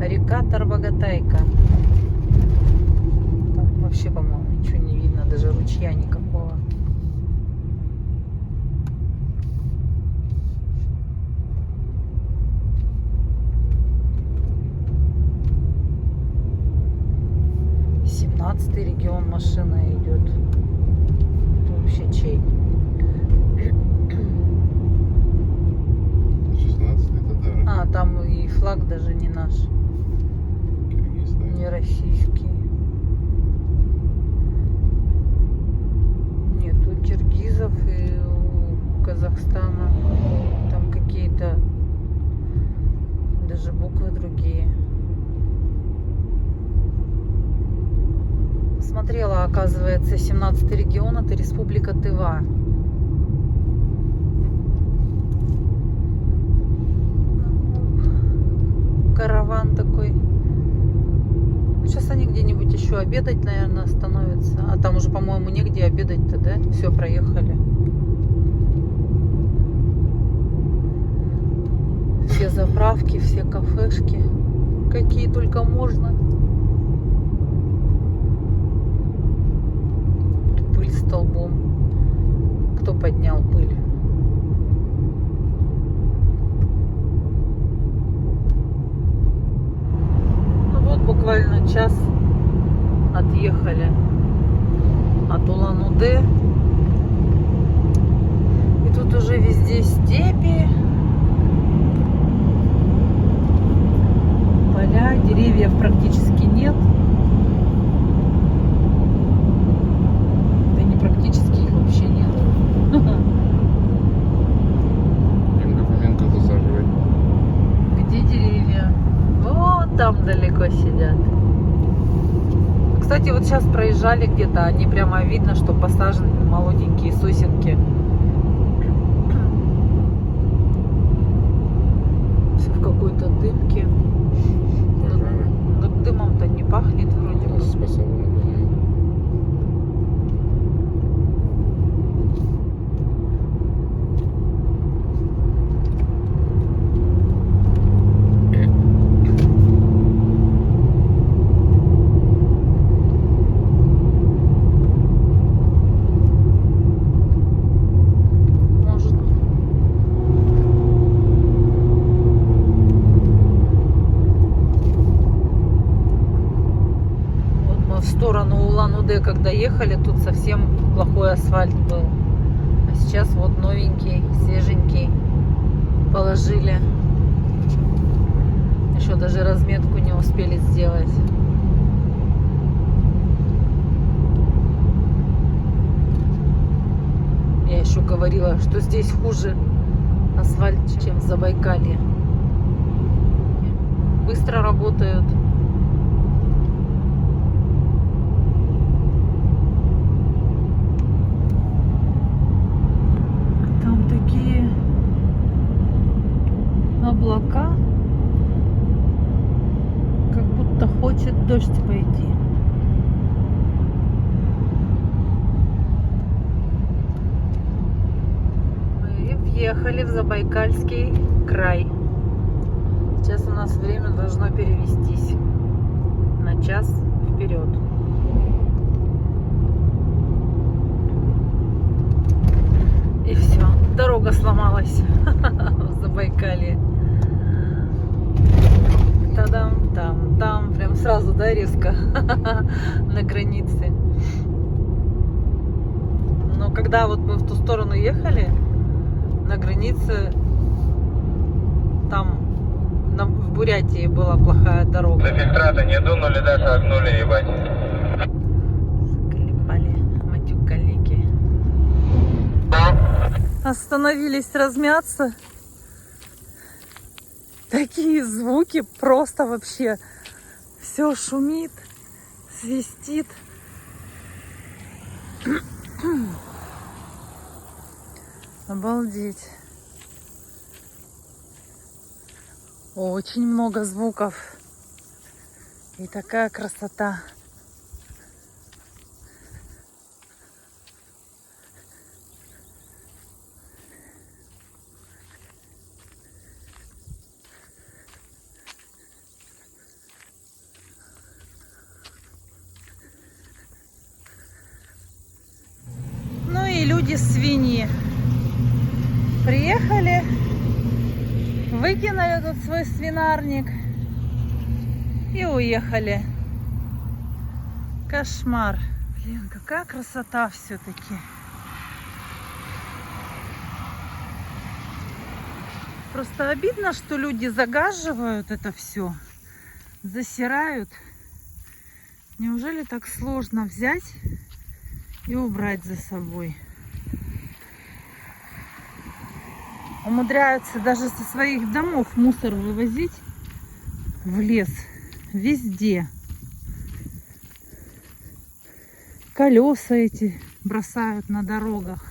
Река Тарбагатайка. Там вообще, по-моему, ничего не видно, даже ручья никакого. Й регион машина идет. Это вообще чей? 16-й Татары. А, там и флаг даже не наш, Киргизстан. не российский. Нет, у киргизов и у Казахстана там какие-то даже буквы другие. Смотрела, оказывается, 17-й регион, это Республика Тыва. Караван такой. Сейчас они где-нибудь еще обедать, наверное, остановятся. А там уже, по-моему, негде обедать-то, да? Все, проехали. Все заправки, все кафешки. Какие только можно. Пыль столбом. Кто поднял пыль? Ну вот буквально час отъехали от Улан-Удэ. И тут уже везде степи, поля, деревьев практически нет. Практически их вообще нет. Фоменко засаживает. Где деревья? Вот там далеко сидят. Кстати, вот сейчас проезжали где-то, они прямо видно, что посажены молоденькие сосенки. Все в какой-то дымке. Пожары. Но дымом-то не пахнет вроде бы. С посолом гоняет. Можно. Вот мы в сторону Улан-Удэ, когда ехали, тут совсем плохой асфальт был. А сейчас вот новенький, свеженький положили. Еще даже разметку не успели сделать. Я еще говорила, что здесь хуже асфальт, чем в Забайкалье. Быстро работают. Там такие облака. въехали в Забайкальский край. Сейчас у нас время должно перевестись на час вперед. И все, дорога сломалась в Забайкалье. Та-дам, там, прям сразу, да, резко на границе. Но когда вот мы в ту сторону ехали, на границе, там в Бурятии была плохая дорога. До фильтрата не дунули, да, шагнули, ебать. Клепали, матюкалики. Остановились размяться. Такие звуки, просто вообще все шумит, свистит. Обалдеть. Очень много звуков. И такая красота. Ну и люди-свиньи. Приехали, выкинули тут свой свинарник и уехали. Кошмар. Блин, какая красота все-таки. Просто обидно, что люди загаживают это все, засирают. Неужели так сложно взять и убрать за собой? Умудряются даже со своих домов мусор вывозить в лес. Везде. Колеса эти бросают на дорогах.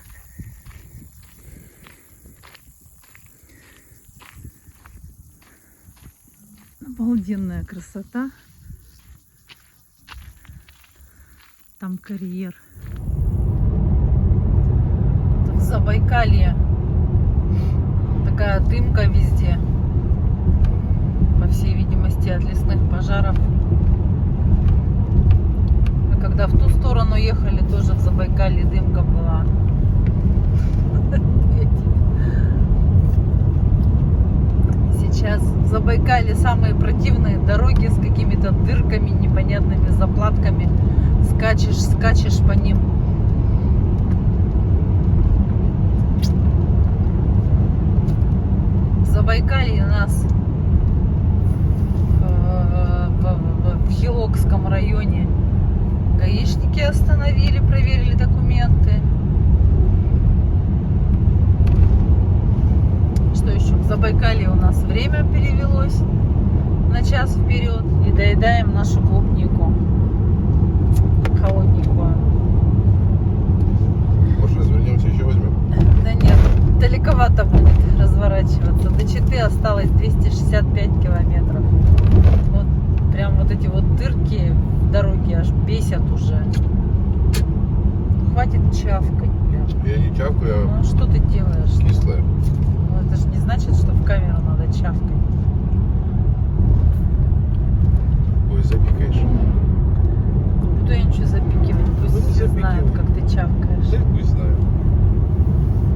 Обалденная красота. Там карьер. В Забайкалье такая дымка везде. По всей видимости, от лесных пожаров. Мы когда в ту сторону ехали, тоже в Забайкалье дымка была. Сейчас в Забайкалье самые противные дороги с какими-то дырками, непонятными заплатками. Скачешь по ним. В Забайкалье нас в Хилокском районе гаишники остановили, проверили документы. Что еще? В Забайкалье у нас время перевелось на час вперед. И доедаем нашу клубнику. Холодненькую. Может, развернемся, еще возьмем? Да нет, далековато будет разворачиваться. До Читы осталось 265 километров. Вот прям вот эти вот дырки в дороге аж бесят уже. Хватит чавкать, блин. Я не чавкаю, Ну что ты делаешь? кислая. Ну это же не значит, что в камеру надо чавкать. Ой, запикаешь. Буду я ничего запикивать, пусть Ну, не все знают, запикивай. как ты чавкаешь. Да пусть знаю.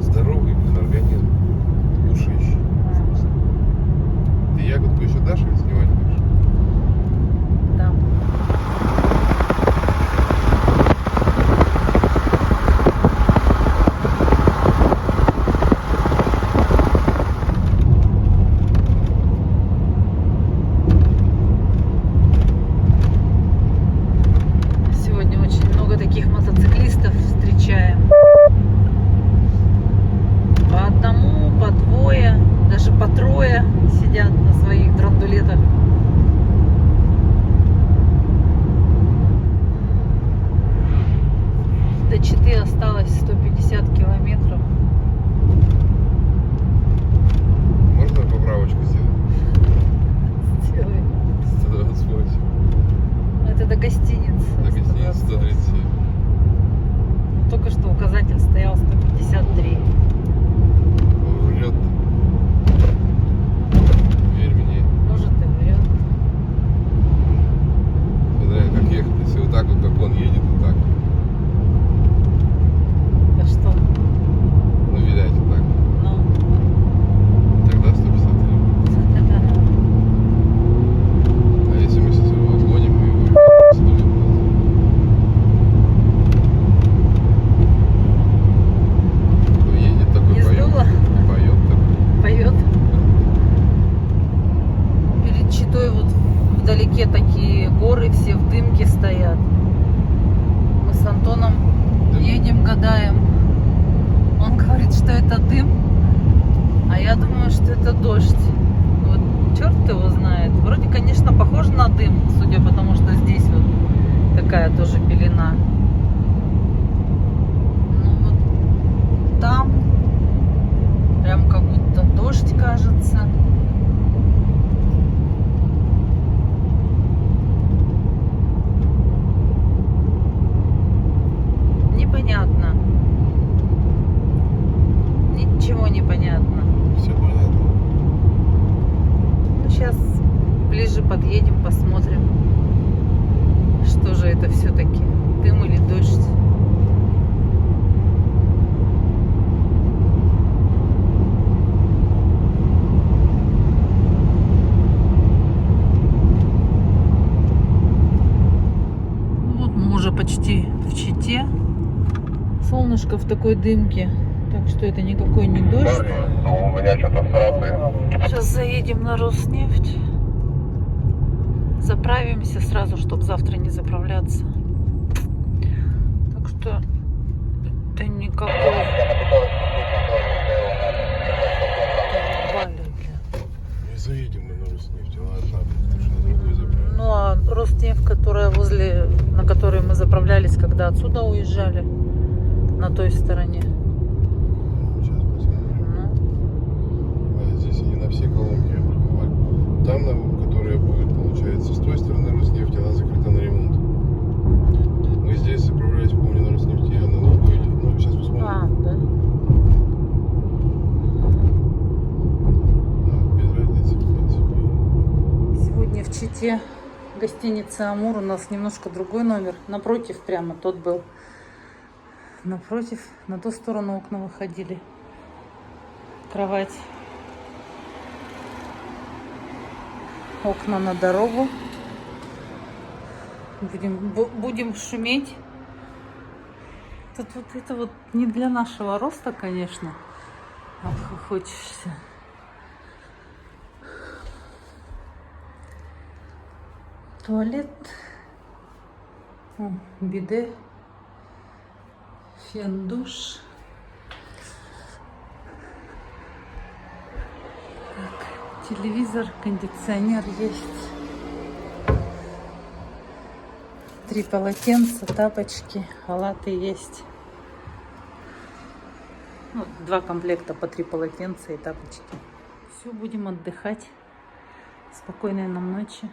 Здоровый, блин, организм. Кушающий. Ты ягодку еще дашь или снимать будешь? Да. Сегодня очень много таких мотоциклистов встречаем. По одному, по двое, даже по трое сидят на своих драндулетах. До Читы осталось 150 километров. Можно поправочку сделать? Сделай. 128. Это до гостиницы. На гостинице 137. Только что указатель стоял 153. гадаем. Он говорит, что это дым, а я думаю, что это дождь. Вот черт его знает. Вроде, конечно, похоже на дым, судя по тому, что здесь вот такая тоже пелена. Ну вот там прям как будто дождь, кажется. Непонятно. Ничего не понятно. Все понятно. Ну, сейчас ближе подъедем, посмотрим, что же это все-таки, дым или дождь. Вот мы уже почти в Чите. Солнышко в такой дымке, так что это никакой не дождь. У меня что-то с рацией. Сейчас заедем на Роснефть. Заправимся сразу, чтобы завтра не заправляться. Так что это никакой... Не заедем мы на Роснефть, ладно, потому что на другой заправке. Ну а Роснефть, которая на которой мы заправлялись, когда отсюда уезжали, на той стороне. Сейчас посмотрим. Ну, А, здесь они на все колонки пробывали. Там, которая будет, получается, с той стороны Роснефть, она закрыта на ремонт. Мы здесь заправлялись, помню, на Роснефти, а на другой. Ну, сейчас посмотрим. да? Без разницы, в принципе. Сегодня в Чите гостиница Амур, у нас немножко другой номер. Напротив прямо тот был. Напротив, на ту сторону окна выходили. Кровать. Окна на дорогу. Будем шуметь. Тут вот это вот не для нашего роста, конечно. Обхохочешься. Туалет. О, биде. Фен, душ. Так, телевизор, кондиционер есть. 3 полотенца, тапочки, халаты есть. Ну, 2 комплекта по 3 полотенца и тапочки. Все, будем отдыхать. Спокойной нам ночи.